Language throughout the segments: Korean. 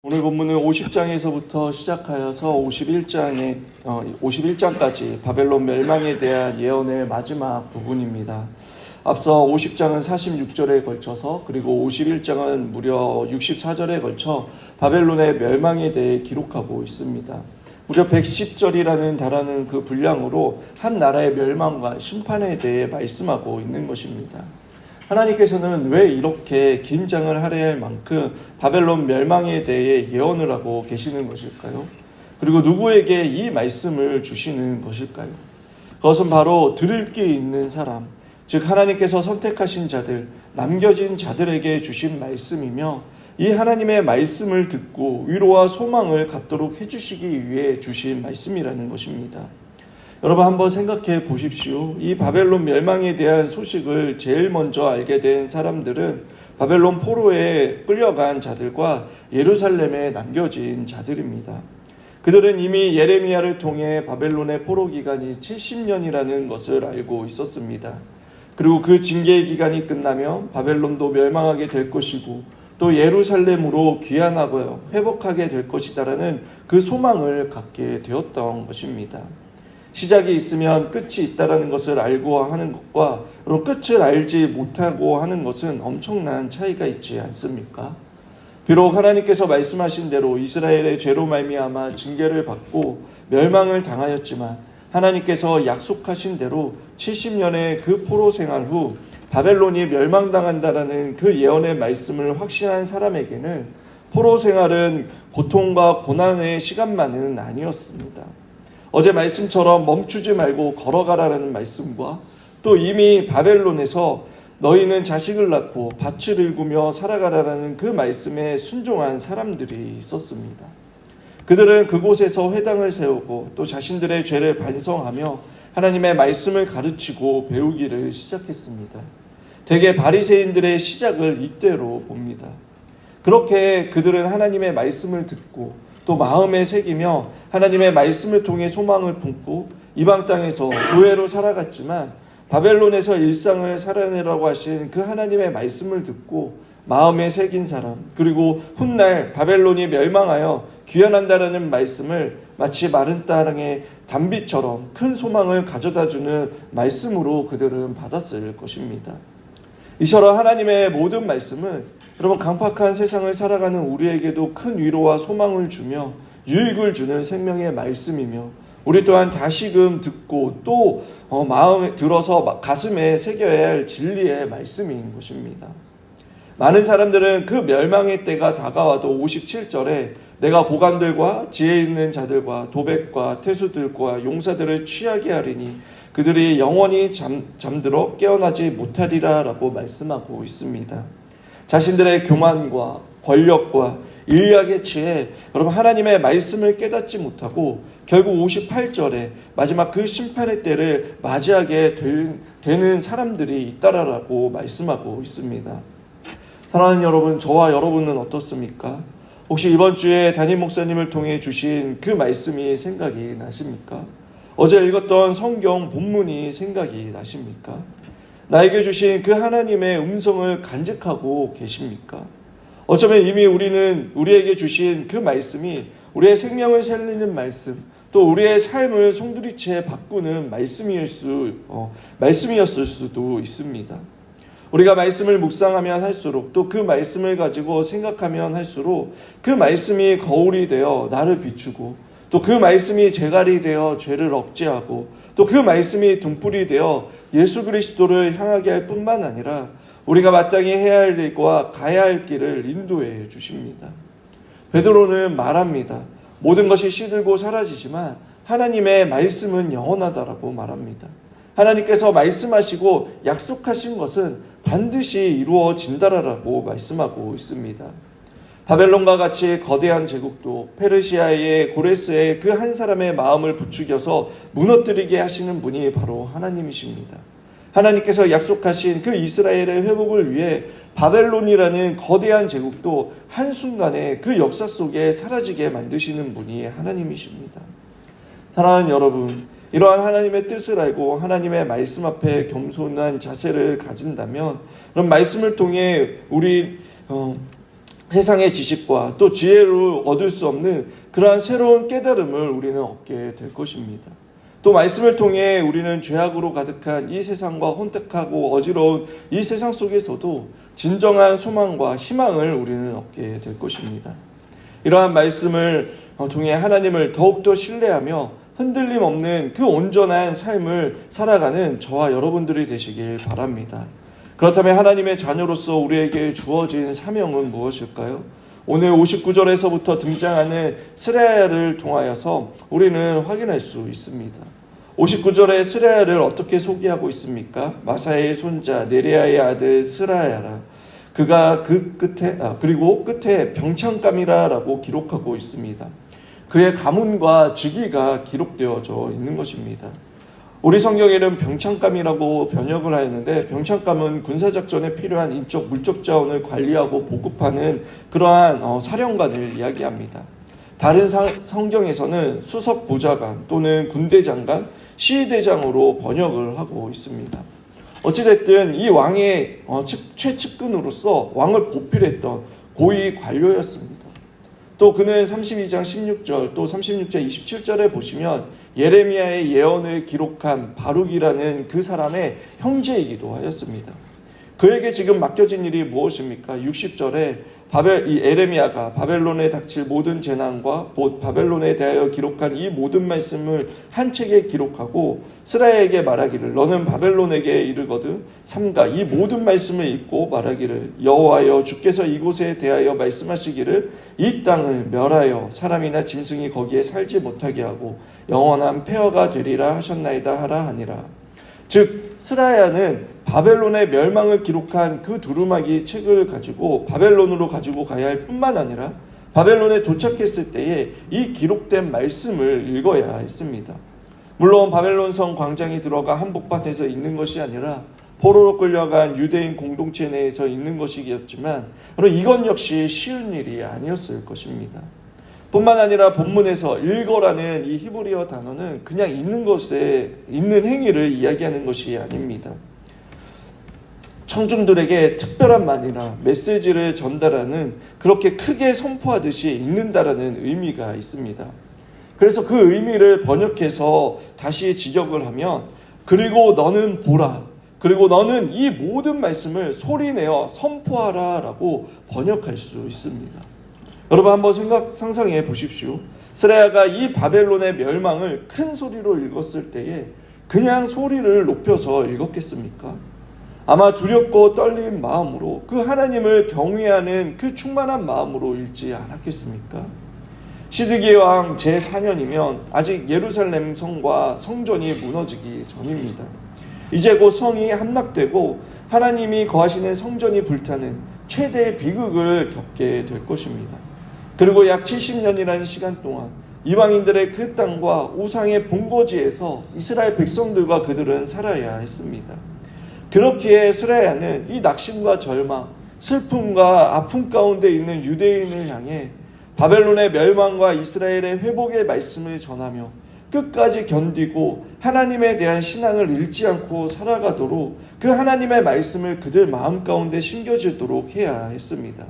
오늘 본문은 50장에서부터 시작하여서 51장까지 바벨론 멸망에 대한 예언의 마지막 부분입니다. 앞서 50장은 46절에 걸쳐서 그리고 51장은 무려 64절에 걸쳐 바벨론의 멸망에 대해 기록하고 있습니다. 무려 110절이라는 달하는 그 분량으로 한 나라의 멸망과 심판에 대해 말씀하고 있는 것입니다. 하나님께서는 왜 이렇게 긴 장을 할애할 만큼 바벨론 멸망에 대해 예언을 하고 계시는 것일까요? 그리고 누구에게 이 말씀을 주시는 것일까요? 그것은 바로 들을 귀 있는 사람, 즉 하나님께서 선택하신 자들, 남겨진 자들에게 주신 말씀이며 이 하나님의 말씀을 듣고 위로와 소망을 갖도록 해주시기 위해 주신 말씀이라는 것입니다. 여러분 한번 생각해 보십시오. 이 바벨론 멸망에 대한 소식을 제일 먼저 알게 된 사람들은 바벨론 포로에 끌려간 자들과 예루살렘에 남겨진 자들입니다. 그들은 이미 예레미야를 통해 바벨론의 포로 기간이 70년이라는 것을 알고 있었습니다. 그리고 그 징계의 기간이 끝나면 바벨론도 멸망하게 될 것이고 또 예루살렘으로 귀환하고 회복하게 될 것이다라는 그 소망을 갖게 되었던 것입니다. 시작이 있으면 끝이 있다라는 것을 알고 하는 것과 끝을 알지 못하고 하는 것은 엄청난 차이가 있지 않습니까? 비록 하나님께서 말씀하신 대로 이스라엘의 죄로 말미암아 징계를 받고 멸망을 당하였지만 하나님께서 약속하신 대로 70년의 그 포로 생활 후 바벨론이 멸망당한다라는 그 예언의 말씀을 확신한 사람에게는 포로 생활은 고통과 고난의 시간만은 아니었습니다. 어제 말씀처럼 멈추지 말고 걸어가라는 말씀과 또 이미 바벨론에서 너희는 자식을 낳고 밭을 일구며 살아가라는 그 말씀에 순종한 사람들이 있었습니다. 그들은 그곳에서 회당을 세우고 또 자신들의 죄를 반성하며 하나님의 말씀을 가르치고 배우기를 시작했습니다. 대개 바리새인들의 시작을 이때로 봅니다. 그렇게 그들은 하나님의 말씀을 듣고 또 마음에 새기며 하나님의 말씀을 통해 소망을 품고 이방 땅에서 노예로 살아갔지만 바벨론에서 일상을 살아내라고 하신 그 하나님의 말씀을 듣고 마음에 새긴 사람, 그리고 훗날 바벨론이 멸망하여 귀환한다라는 말씀을 마치 마른 땅의 단비처럼 큰 소망을 가져다주는 말씀으로 그들은 받았을 것입니다. 이처럼 하나님의 모든 말씀은 여러분 강팍한 세상을 살아가는 우리에게도 큰 위로와 소망을 주며 유익을 주는 생명의 말씀이며 우리 또한 다시금 듣고 또 마음에 들어서 가슴에 새겨야 할 진리의 말씀인 것입니다. 많은 사람들은 그 멸망의 때가 다가와도 57절에 내가 고관들과 지혜 있는 자들과 도백과 태수들과 용사들을 취하게 하리니 그들이 영원히 잠들어 깨어나지 못하리라 라고 말씀하고 있습니다. 자신들의 교만과 권력과 인력에 취해 여러분 하나님의 말씀을 깨닫지 못하고 결국 58절에 마지막 그 심판의 때를 맞이하게 되는 사람들이 있다라고 말씀하고 있습니다. 사랑하는 여러분, 저와 여러분은 어떻습니까? 혹시 이번 주에 담임 목사님을 통해 주신 그 말씀이 생각이 나십니까? 어제 읽었던 성경 본문이 생각이 나십니까? 나에게 주신 그 하나님의 음성을 간직하고 계십니까? 어쩌면 이미 우리는 우리에게 주신 그 말씀이 우리의 생명을 살리는 말씀, 또 우리의 삶을 송두리째 바꾸는 말씀이었을 수도 있습니다. 우리가 말씀을 묵상하면 할수록 또 그 말씀을 가지고 생각하면 할수록 그 말씀이 거울이 되어 나를 비추고 또 그 말씀이 제갈이 되어 죄를 억제하고 또 그 말씀이 등불이 되어 예수 그리스도를 향하게 할 뿐만 아니라 우리가 마땅히 해야 할 일과 가야 할 길을 인도해 주십니다. 베드로는 말합니다. 모든 것이 시들고 사라지지만 하나님의 말씀은 영원하다라고 말합니다. 하나님께서 말씀하시고 약속하신 것은 반드시 이루어진다라고 말씀하고 있습니다. 바벨론과 같이 거대한 제국도 페르시아의 고레스의 그 한 사람의 마음을 부추겨서 무너뜨리게 하시는 분이 바로 하나님이십니다. 하나님께서 약속하신 그 이스라엘의 회복을 위해 바벨론이라는 거대한 제국도 한순간에 그 역사 속에 사라지게 만드시는 분이 하나님이십니다. 사랑하는 여러분, 이러한 하나님의 뜻을 알고 하나님의 말씀 앞에 겸손한 자세를 가진다면 그런 말씀을 통해 우리 세상의 지식과 또 지혜로 얻을 수 없는 그러한 새로운 깨달음을 우리는 얻게 될 것입니다. 또 말씀을 통해 우리는 죄악으로 가득한 이 세상과 혼탁하고 어지러운 이 세상 속에서도 진정한 소망과 희망을 우리는 얻게 될 것입니다. 이러한 말씀을 통해 하나님을 더욱더 신뢰하며 흔들림 없는 그 온전한 삶을 살아가는 저와 여러분들이 되시길 바랍니다. 그렇다면 하나님의 자녀로서 우리에게 주어진 사명은 무엇일까요? 오늘 59절에서부터 등장하는 스레야를 통하여서 우리는 확인할 수 있습니다. 59절에 스레야를 어떻게 소개하고 있습니까? 마사의 손자 네레야의 아들 스라야라. 그가 그리고 끝에 병창감이라라고 기록하고 있습니다. 그의 가문과 직위가 기록되어져 있는 것입니다. 우리 성경에는 병창감이라고 번역을 하였는데, 병창감은 군사작전에 필요한 인적 물적 자원을 관리하고 보급하는 그러한 사령관을 이야기합니다. 다른 성경에서는 수석 보좌관 또는 군대장관, 시위대장으로 번역을 하고 있습니다. 어찌됐든 이 왕의 최측근으로서 왕을 보필했던 고위 관료였습니다. 또 그는 32장 16절 또 36장 27절에 보시면 예레미야의 예언을 기록한 바룩이라는 그 사람의 형제이기도 하였습니다. 그에게 지금 맡겨진 일이 무엇입니까? 60절에 이 에레미야가 바벨론에 닥칠 모든 재난과 곧 바벨론에 대하여 기록한 이 모든 말씀을 한 책에 기록하고 스라야에게 말하기를, 너는 바벨론에게 이르거든 삼가 이 모든 말씀을 읽고 말하기를, 여호와여 주께서 이곳에 대하여 말씀하시기를 이 땅을 멸하여 사람이나 짐승이 거기에 살지 못하게 하고 영원한 폐허가 되리라 하셨나이다 하라 하니라. 즉 스라야는 바벨론의 멸망을 기록한 그 두루마기 책을 가지고 바벨론으로 가지고 가야 할 뿐만 아니라 바벨론에 도착했을 때에 이 기록된 말씀을 읽어야 했습니다. 물론 바벨론 성 광장에 들어가 한복판에서 읽는 것이 아니라 포로로 끌려간 유대인 공동체 내에서 읽는 것이었지만 이건 역시 쉬운 일이 아니었을 것입니다. 뿐만 아니라 본문에서 읽어라는 이 히브리어 단어는 그냥 읽는 행위를 이야기하는 것이 아닙니다. 청중들에게 특별한 말이나 메시지를 전달하는, 그렇게 크게 선포하듯이 읽는다라는 의미가 있습니다. 그래서 그 의미를 번역해서 다시 직역을 하면, 그리고 너는 보라, 그리고 너는 이 모든 말씀을 소리내어 선포하라 라고 번역할 수 있습니다. 여러분 한번 상상해 보십시오. 스라야가 이 바벨론의 멸망을 큰 소리로 읽었을 때에 그냥 소리를 높여서 읽었겠습니까? 아마 두렵고 떨린 마음으로, 그 하나님을 경외하는 그 충만한 마음으로 읽지 않았겠습니까? 시드기야 왕 제4년이면 아직 예루살렘 성과 성전이 무너지기 전입니다. 이제 곧 성이 함락되고 하나님이 거하시는 성전이 불타는 최대의 비극을 겪게 될 것입니다. 그리고 약 70년이라는 시간 동안 이방인들의 그 땅과 우상의 본거지에서 이스라엘 백성들과 그들은 살아야 했습니다. 그렇기에 스라야는 이 낙심과 절망, 슬픔과 아픔 가운데 있는 유대인을 향해 바벨론의 멸망과 이스라엘의 회복의 말씀을 전하며 끝까지 견디고 하나님에 대한 신앙을 잃지 않고 살아가도록 그 하나님의 말씀을 그들 마음 가운데 심겨지도록 해야 했습니다.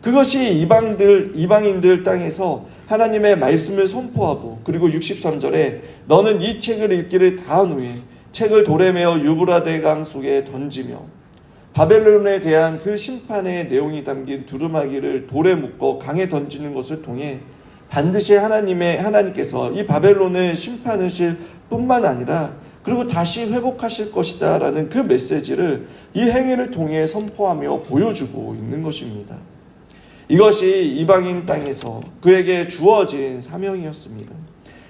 그것이 이방인들 땅에서 하나님의 말씀을 선포하고, 그리고 63절에 너는 이 책을 읽기를 다한 후에 책을 돌에 메어 유브라데 강 속에 던지며, 바벨론에 대한 그 심판의 내용이 담긴 두루마기를 돌에 묶어 강에 던지는 것을 통해 반드시 하나님께서 이 바벨론을 심판하실 뿐만 아니라 그리고 다시 회복하실 것이다 라는 그 메시지를 이 행위를 통해 선포하며 보여주고 있는 것입니다. 이것이 이방인 땅에서 그에게 주어진 사명이었습니다.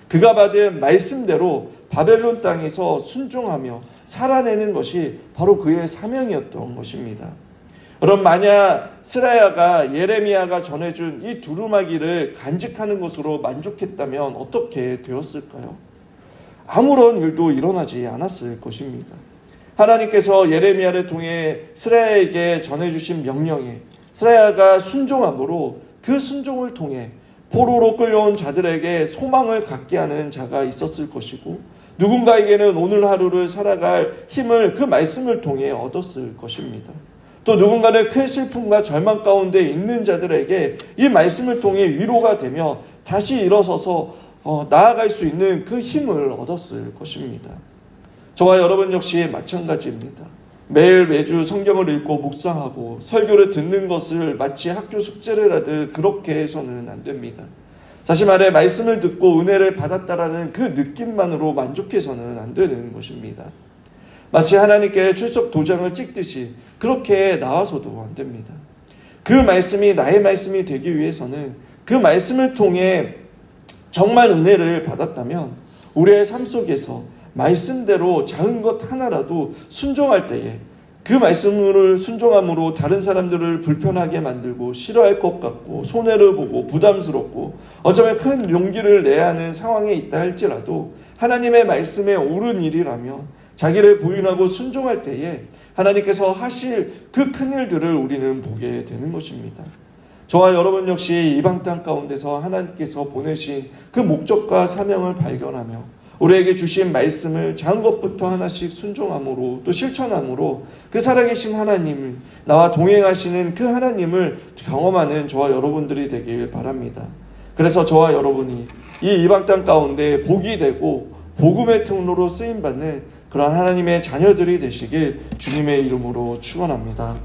그가 받은 말씀대로 바벨론 땅에서 순종하며 살아내는 것이 바로 그의 사명이었던 것입니다. 그럼 만약 스라야가 예레미야가 전해준 이 두루마기를 간직하는 것으로 만족했다면 어떻게 되었을까요? 아무런 일도 일어나지 않았을 것입니다. 하나님께서 예레미야를 통해 스라야에게 전해주신 명령에 스라야가 순종함으로 그 순종을 통해 포로로 끌려온 자들에게 소망을 갖게 하는 자가 있었을 것이고, 누군가에게는 오늘 하루를 살아갈 힘을 그 말씀을 통해 얻었을 것입니다. 또 누군가는 큰 슬픔과 절망 가운데 있는 자들에게 이 말씀을 통해 위로가 되며 다시 일어서서 나아갈 수 있는 그 힘을 얻었을 것입니다. 저와 여러분 역시 마찬가지입니다. 매주 성경을 읽고 묵상하고 설교를 듣는 것을 마치 학교 숙제를 하듯 그렇게 해서는 안 됩니다. 다시 말해 말씀을 듣고 은혜를 받았다라는 그 느낌만으로 만족해서는 안 되는 것입니다. 마치 하나님께 출석 도장을 찍듯이 그렇게 나와서도 안 됩니다. 그 말씀이 나의 말씀이 되기 위해서는 그 말씀을 통해 정말 은혜를 받았다면 우리의 삶 속에서 말씀대로 작은 것 하나라도 순종할 때에 그 말씀을 순종함으로 다른 사람들을 불편하게 만들고 싫어할 것 같고 손해를 보고 부담스럽고 어쩌면 큰 용기를 내야 하는 상황에 있다 할지라도 하나님의 말씀에 옳은 일이라면 자기를 부인하고 순종할 때에 하나님께서 하실 그 큰 일들을 우리는 보게 되는 것입니다. 저와 여러분 역시 이방 땅 가운데서 하나님께서 보내신 그 목적과 사명을 발견하며 우리에게 주신 말씀을 작은 것부터 하나씩 순종함으로 또 실천함으로 그 살아계신 하나님, 나와 동행하시는 그 하나님을 경험하는 저와 여러분들이 되길 바랍니다. 그래서 저와 여러분이 이 이방 땅 가운데 복이 되고 복음의 통로로 쓰임받는 그러한 하나님의 자녀들이 되시길 주님의 이름으로 축원합니다.